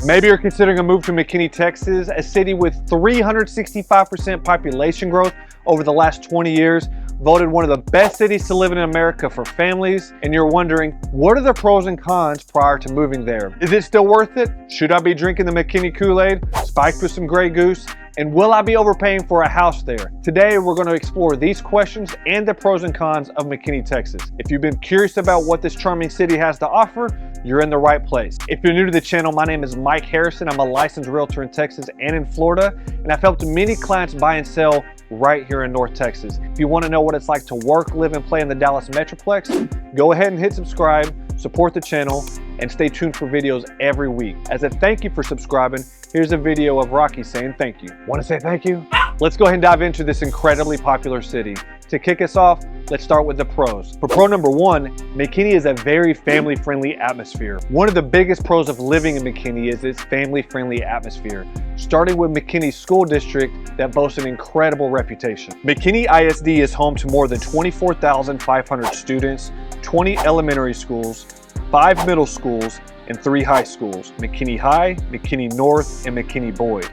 Maybe you're considering a move to McKinney, Texas, a city with 365% population growth over the last 20 years, voted one of the best cities to live in America for families, and you're wondering, what are the pros and cons prior to moving there? Is it still worth it? Should I be drinking the McKinney Kool-Aid, spiked with some Grey Goose? And will I be overpaying for a house there? Today, we're going to explore these questions and the pros and cons of McKinney, Texas. If you've been curious about what this charming city has to offer, you're in the right place. If you're new to the channel, my name is Mike Harrison. I'm a licensed realtor in Texas and in Florida, and I've helped many clients buy and sell right here in North Texas. If you want to know what it's like to work, live, and play in the Dallas Metroplex, go ahead and hit subscribe, support the channel, and stay tuned for videos every week. As a thank you for subscribing, here's a video of Rocky saying thank you. Want to say thank you? Let's go ahead and dive into this incredibly popular city. To kick us off, let's start with the pros. For pro number one, McKinney is a very family-friendly atmosphere. One of the biggest pros of living in McKinney is its family-friendly atmosphere, starting with McKinney School District that boasts an incredible reputation. McKinney ISD is home to more than 24,500 students, 20 elementary schools, 5 middle schools, and 3 high schools, McKinney High, McKinney North, and McKinney Boyd.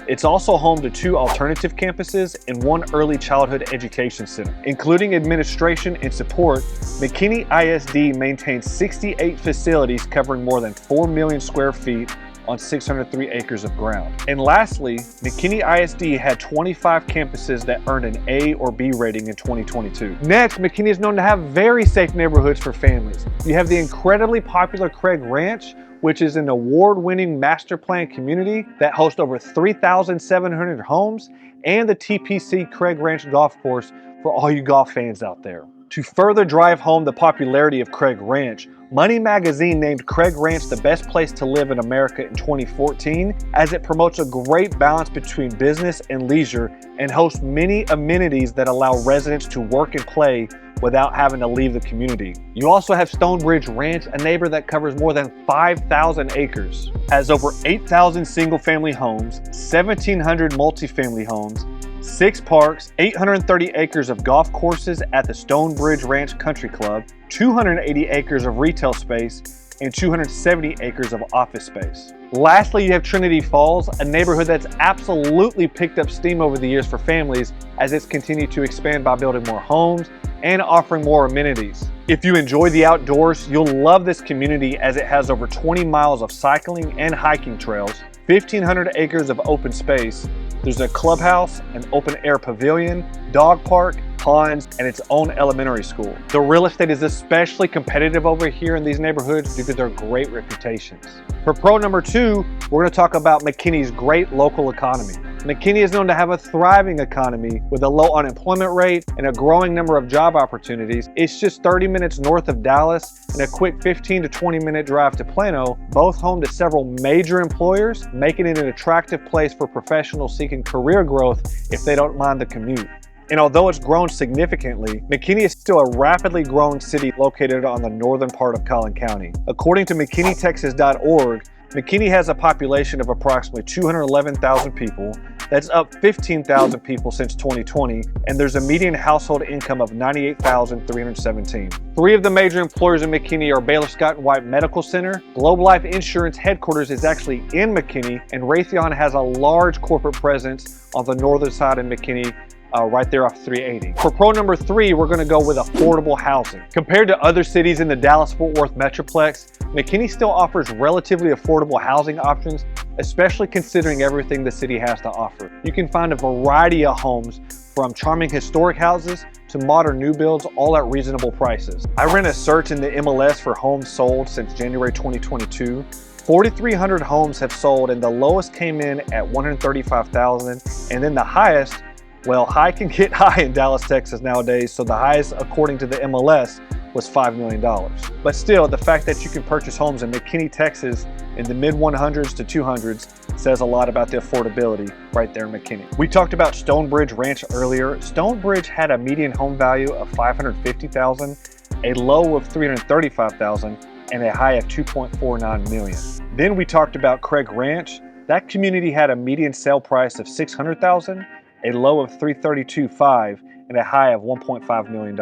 It's also home to 2 alternative campuses and 1 early childhood education center. Including administration and support, McKinney ISD maintains 68 facilities covering more than 4 million square feet on 603 acres of ground. And lastly, McKinney ISD had 25 campuses that earned an A or B rating in 2022. Next, McKinney is known to have very safe neighborhoods for families. You have the incredibly popular Craig Ranch, which is an award-winning master plan community that hosts over 3,700 homes, and the TPC Craig Ranch Golf Course for all you golf fans out there. To further drive home the popularity of Craig Ranch, Money Magazine named Craig Ranch the best place to live in America in 2014, as it promotes a great balance between business and leisure and hosts many amenities that allow residents to work and play without having to leave the community. You also have Stonebridge Ranch, a neighbor that covers more than 5,000 acres, has over 8,000 single-family homes, 1,700 multifamily homes, 6 parks, 830 acres of golf courses at the Stonebridge Ranch Country Club, 280 acres of retail space, and 270 acres of office space. Lastly, you have Trinity Falls, a neighborhood that's absolutely picked up steam over the years for families as it's continued to expand by building more homes and offering more amenities. If you enjoy the outdoors, you'll love this community as it has over 20 miles of cycling and hiking trails, 1,500 acres of open space. There's a clubhouse, an open air pavilion, dog park, ponds, and its own elementary school. The real estate is especially competitive over here in these neighborhoods due to their great reputations. For pro number 2, we're going to talk about McKinney's great local economy. McKinney is known to have a thriving economy with a low unemployment rate and a growing number of job opportunities. It's just 30 minutes north of Dallas and a quick 15 to 20 minute drive to Plano, both home to several major employers, making it an attractive place for professionals seeking career growth if they don't mind the commute. And although it's grown significantly, McKinney is still a rapidly growing city located on the northern part of Collin County. According to McKinneyTexas.org, McKinney has a population of approximately 211,000 people. That's up 15,000 people since 2020, and there's a median household income of $98,317. 3 of the major employers in McKinney are Baylor Scott & White Medical Center. Globe Life Insurance headquarters is actually in McKinney, and Raytheon has a large corporate presence on the northern side of McKinney, right there off 380. For pro number 3, we're going to go with affordable housing. Compared to other cities in the Dallas-Fort Worth Metroplex, McKinney still offers relatively affordable housing options, especially considering everything the city has to offer. You can find a variety of homes from charming historic houses to modern new builds, all at reasonable prices. I ran a search in the MLS for homes sold since January 2022. 4,300 homes have sold, and the lowest came in at $135,000, and then the highest, well, high can get high in Dallas, Texas nowadays, so the highest, according to the MLS, was $5 million. But still, the fact that you can purchase homes in McKinney, Texas in the mid 100s to 200s says a lot about the affordability right there in McKinney. We talked about Stonebridge Ranch earlier. Stonebridge had a median home value of $550,000, a low of $335,000, and a high of $2.49 million. Then we talked about Craig Ranch. That community had a median sale price of $600,000, a low of $332,500, and a high of $1.5 million.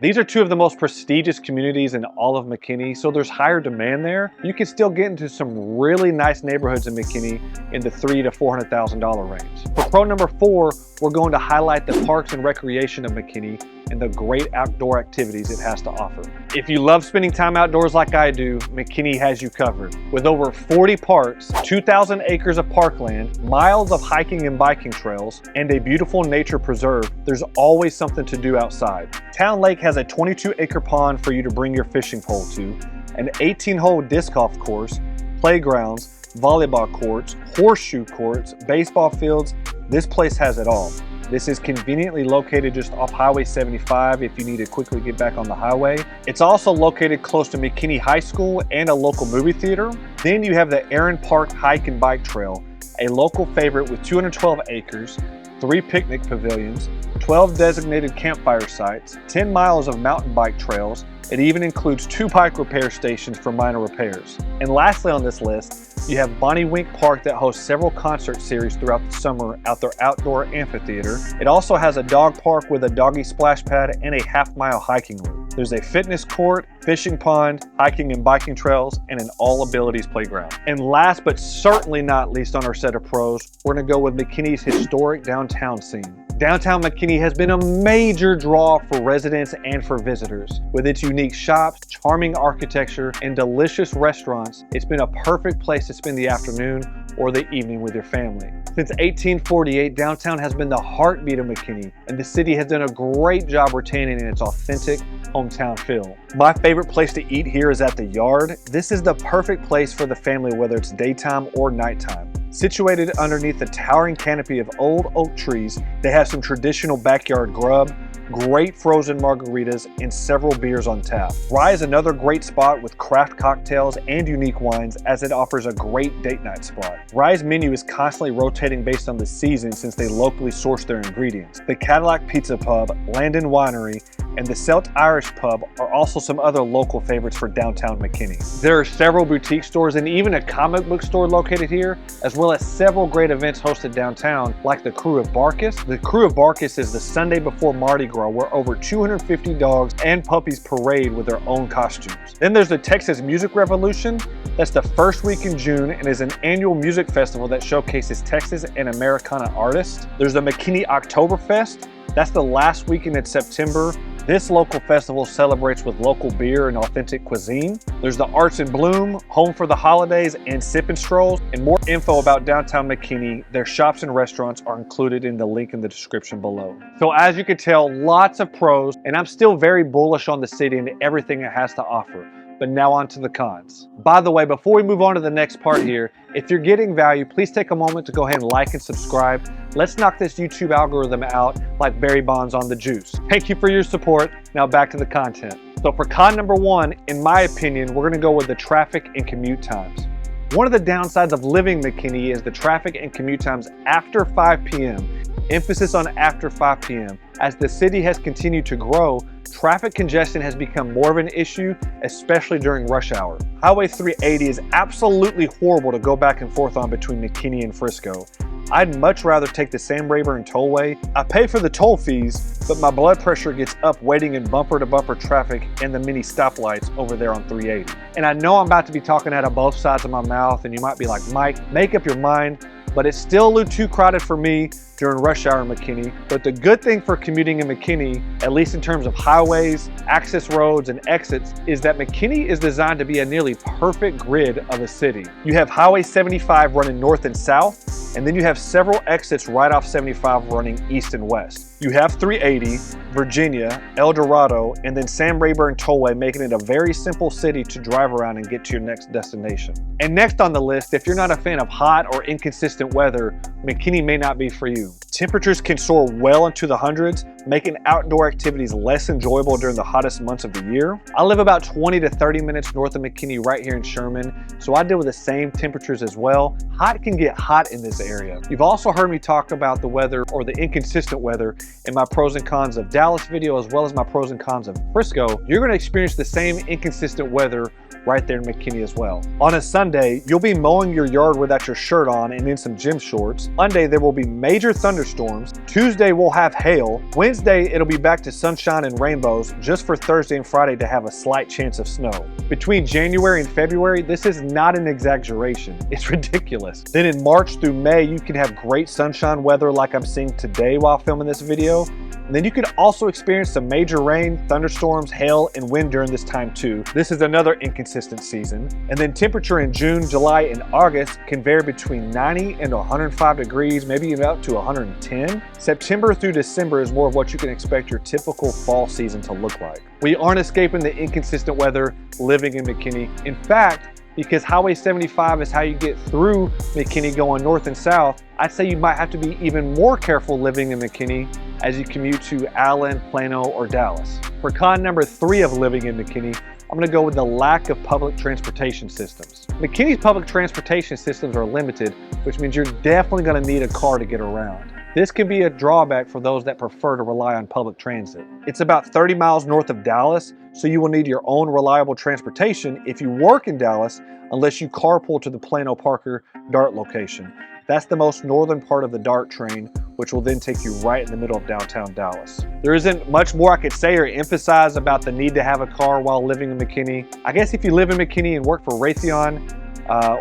These are two of the most prestigious communities in all of McKinney, so there's higher demand there. You can still get into some really nice neighborhoods in McKinney in the $300,000 to $400,000 range. For pro number 4, we're going to highlight the parks and recreation of McKinney and the great outdoor activities it has to offer. If you love spending time outdoors like I do, McKinney has you covered. With over 40 parks, 2,000 acres of parkland, miles of hiking and biking trails, and a beautiful nature preserve, there's always something to do outside. Town Lake has a 22-acre pond for you to bring your fishing pole to, an 18-hole disc golf course, playgrounds, volleyball courts, horseshoe courts, baseball fields. This place has it all. This is conveniently located just off Highway 75 if you need to quickly get back on the highway. It's also located close to McKinney High School and a local movie theater. Then you have the Aaron Park Hike and Bike Trail, a local favorite with 212 acres, 3 picnic pavilions, 12 designated campfire sites, 10 miles of mountain bike trails. It even includes 2 bike repair stations for minor repairs. And lastly on this list, you have Bonnie Wink Park that hosts several concert series throughout the summer at their outdoor amphitheater. It also has a dog park with a doggy splash pad and a half-mile hiking route. There's a fitness court, fishing pond, hiking and biking trails, and an all-abilities playground. And last but certainly not least on our set of pros, we're gonna go with McKinney's historic downtown scene. Downtown McKinney has been a major draw for residents and for visitors. With its unique shops, charming architecture, and delicious restaurants, it's been a perfect place to spend the afternoon or the evening with your family. Since 1848, downtown has been the heartbeat of McKinney, and the city has done a great job retaining its authentic hometown feel. My favorite place to eat here is at the Yard. This is the perfect place for the family, whether it's daytime or nighttime. Situated underneath the towering canopy of old oak trees, they have some traditional backyard grub, great frozen margaritas, and several beers on tap. Rye is another great spot with craft cocktails and unique wines, as it offers a great date night spot. Rye's menu is constantly rotating based on the season since they locally source their ingredients. The Cadillac Pizza Pub, Landon Winery, and the Celt Irish Pub are also some other local favorites for downtown McKinney. There are several boutique stores and even a comic book store located here, as well as several great events hosted downtown, like the Crew of Barkus. The Crew of Barkus is the Sunday before Mardi Gras, where over 250 dogs and puppies parade with their own costumes. Then there's the Texas Music Revolution. That's the first week in June and is an annual music festival that showcases Texas and Americana artists. There's the McKinney Oktoberfest. That's the last weekend in September. This local festival celebrates with local beer and authentic cuisine. There's the Arts in Bloom, home for the holidays and sip and strolls. And more info about downtown McKinney, their shops and restaurants are included in the link in the description below. So as you can tell, lots of pros, and I'm still very bullish on the city and everything it has to offer. But now on to the cons. By the way, before we move on to the next part here, if you're getting value, please take a moment to go ahead and like and subscribe. Let's knock this YouTube algorithm out like Barry Bonds on the juice. Thank you for your support. Now back to the content. So for con number 1, in my opinion, we're gonna go with the traffic and commute times. One of the downsides of living in McKinney is the traffic and commute times after 5 p.m. Emphasis on after 5 p.m. As the city has continued to grow, traffic congestion has become more of an issue, especially during rush hour. Highway 380 is absolutely horrible to go back and forth on between McKinney and Frisco. I'd much rather take the Sam Rayburn tollway. I pay for the toll fees, but my blood pressure gets up waiting in bumper-to-bumper traffic and the mini stoplights over there on 380. And I know I'm about to be talking out of both sides of my mouth, and you might be like, Mike, make up your mind, but it's still a little too crowded for me during rush hour in McKinney. But the good thing for commuting in McKinney, at least in terms of highways, access roads, and exits, is that McKinney is designed to be a nearly perfect grid of a city. You have Highway 75 running north and south, and then you have several exits right off 75 running east and west. You have 380, Virginia, El Dorado, and then Sam Rayburn Tollway, making it a very simple city to drive around and get to your next destination. And next on the list, if you're not a fan of hot or inconsistent weather, McKinney may not be for you. Temperatures can soar well into the hundreds, making outdoor activities less enjoyable during the hottest months of the year. I live about 20 to 30 minutes north of McKinney right here in Sherman, so I deal with the same temperatures as well. Hot can get hot in this area. You've also heard me talk about the weather or the inconsistent weather in my pros and cons of Dallas video, as well as my pros and cons of Frisco. You're going to experience the same inconsistent weather right there in McKinney as well. On a Sunday, you'll be mowing your yard without your shirt on and in some gym shorts. Monday, there will be major thunderstorms. Tuesday, we'll have hail. Wednesday, it'll be back to sunshine and rainbows, just for Thursday and Friday to have a slight chance of snow. Between January and February, this is not an exaggeration. It's ridiculous. Then in March through May, you can have great sunshine weather like I'm seeing today while filming this video. And then you could also experience some major rain, thunderstorms, hail, and wind during this time too. This is another inconsistent season. And then temperature in June, July, and August can vary between 90 and 105 degrees, maybe even up to 110. September through December is more of what you can expect your typical fall season to look like. We aren't escaping the inconsistent weather living in McKinney. In fact, because Highway 75 is how you get through McKinney going north and south, I'd say you might have to be even more careful living in McKinney as you commute to Allen, Plano, or Dallas. For con number 3 of living in McKinney, I'm gonna go with the lack of public transportation systems. McKinney's public transportation systems are limited, which means you're definitely gonna need a car to get around. This can be a drawback for those that prefer to rely on public transit. It's about 30 miles north of Dallas, so you will need your own reliable transportation if you work in Dallas, unless you carpool to the Plano Parker DART location. That's the most northern part of the DART train, which will then take you right in the middle of downtown Dallas. There isn't much more I could say or emphasize about the need to have a car while living in McKinney. I guess if you live in McKinney and work for Raytheon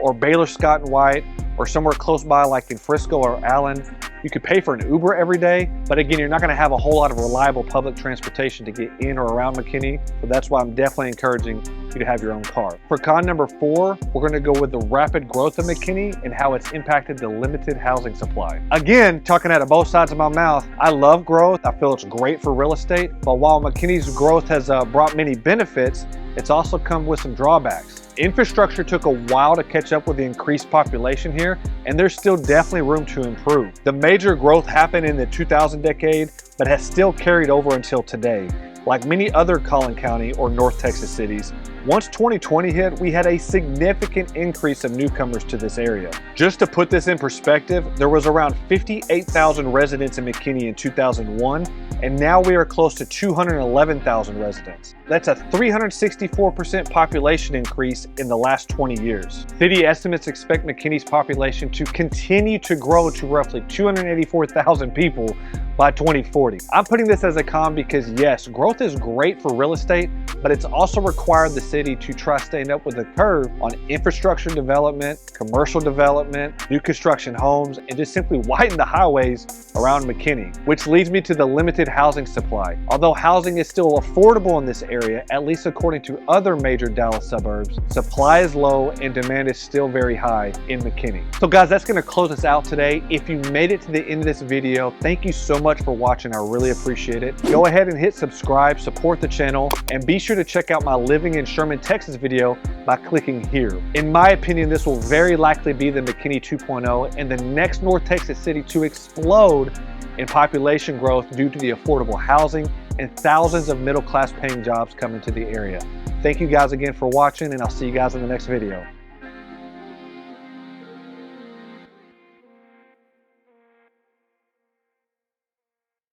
or Baylor Scott & White, or somewhere close by like in Frisco or Allen, you could pay for an Uber every day, but again, you're not gonna have a whole lot of reliable public transportation to get in or around McKinney, so that's why I'm definitely encouraging you to have your own car. For con number 4, we're gonna go with the rapid growth of McKinney and how it's impacted the limited housing supply. Again, talking out of both sides of my mouth, I love growth. I feel it's great for real estate, but while McKinney's growth has brought many benefits, it's also come with some drawbacks. Infrastructure took a while to catch up with the increased population here, and there's still definitely room to improve. The major growth happened in the 2000 decade, but has still carried over until today. Like many other Collin County or North Texas cities, once 2020 hit, we had a significant increase of newcomers to this area. Just to put this in perspective, there was around 58,000 residents in McKinney in 2001, and now we are close to 211,000 residents. That's a 364% population increase in the last 20 years. City estimates expect McKinney's population to continue to grow to roughly 284,000 people by 2040. I'm putting this as a con because yes, growth is great for real estate, but it's also required the city to try staying up with the curve on infrastructure development, commercial development, new construction homes, and just simply widen the highways around McKinney, which leads me to the limited housing supply. Although housing is still affordable in this area, at least according to other major Dallas suburbs, supply is low and demand is still very high in McKinney. So guys, that's gonna close us out today. If you made it to the end of this video, thank you so much for watching. I really appreciate it. Go ahead and hit subscribe, support the channel, and be sure to check out my living in Sherman, Texas video by clicking here. In my opinion, this will very likely be the McKinney 2.0 and the next North Texas city to explode in population growth due to the affordable housing and thousands of middle-class paying jobs coming to the area. Thank you guys again for watching, and I'll see you guys in the next video.